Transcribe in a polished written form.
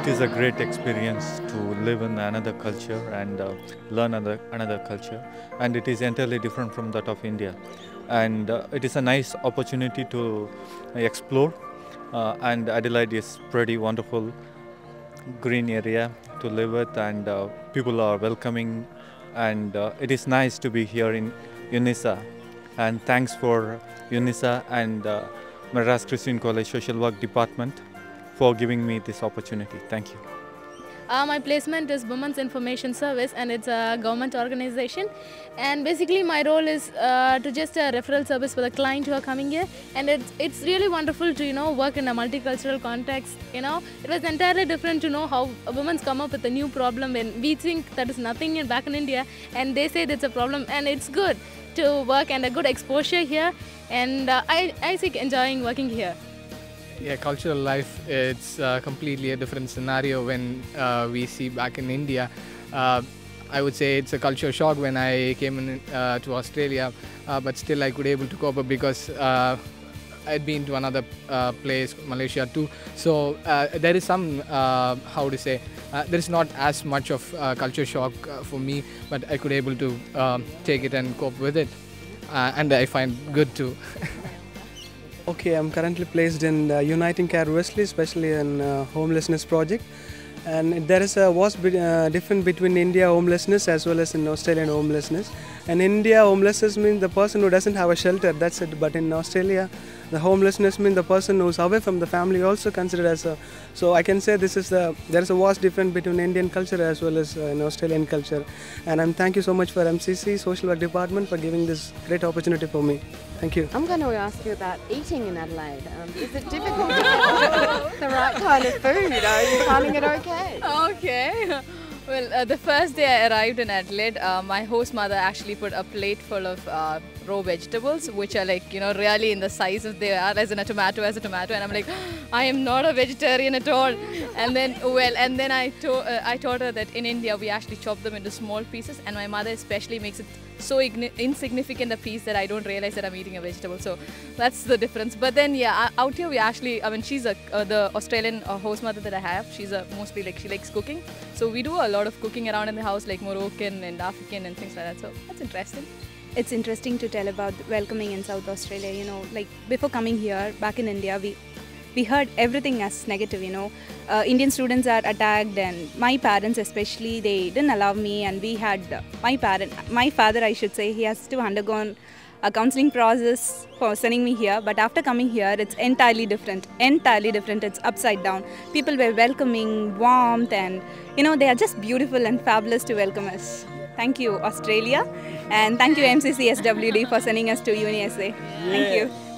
is a great experience to live in another culture and learn another culture, and it is entirely different from that of India. And it is a nice opportunity to explore. And Adelaide is pretty wonderful, green area to live with, and people are welcoming, and it is nice to be here in UNISA. And thanks for UNISA and Madras Christian College Social Work Department for giving me this opportunity. Thank you. My placement is Women's Information Service, and it's a government organization. And basically my role is to just a referral service for the client who are coming here. And it's really wonderful to work in a multicultural context. It was entirely different to know how women come up with a new problem when we think that is nothing back in India, and they say that's a problem. And it's good to work and a good exposure here. And I think enjoying working here. Yeah, cultural life, it's completely a different scenario when we see back in India. I would say it's a culture shock when I came in to Australia, but still I could able to cope up because I'd been to another place, Malaysia too. So there is some, how to say, there is not as much of culture shock for me, but I could able to take it and cope with it. And I find good too. Okay, I'm currently placed in Uniting Care Wesley, especially in homelessness project. And there is a vast difference between India homelessness as well as in Australian homelessness. And India homelessness means the person who doesn't have a shelter, that's it. But in Australia, the homelessness means the person who's away from the family also considered as a. So I can say there is a vast difference between Indian culture as well as in Australian culture. And thank you so much for MCC Social Work Department for giving this great opportunity for me. Thank you. I'm going to ask you about eating in Adelaide. Is it difficult to get the right kind of food? Are you finding it okay? Okay. Well, the first day I arrived in Adelaide, my host mother actually put a plate full of raw vegetables, which are really in the size of they are as a tomato, and I'm like, I am not a vegetarian at all. And then I told her that in India we actually chop them into small pieces, and my mother especially makes it so insignificant a piece that I don't realize that I'm eating a vegetable. So that's the difference. But then out here we actually, she's the Australian host mother that I have. She's mostly she likes cooking. So we do a lot of cooking around in the house, like Moroccan and African and things like that. So that's interesting. It's interesting to tell about welcoming in South Australia. Like before coming here, back in India, we heard everything as negative. Indian students are attacked, and my parents especially, they didn't allow me. And we had my father, I should say, he has to undergone a counseling process for sending me here. But after coming here, it's entirely different. It's upside down. People were welcoming, warmth, and they are just beautiful and fabulous to welcome us. Thank you, Australia, and thank you MCC SWD for sending us to UniSA. Thank you.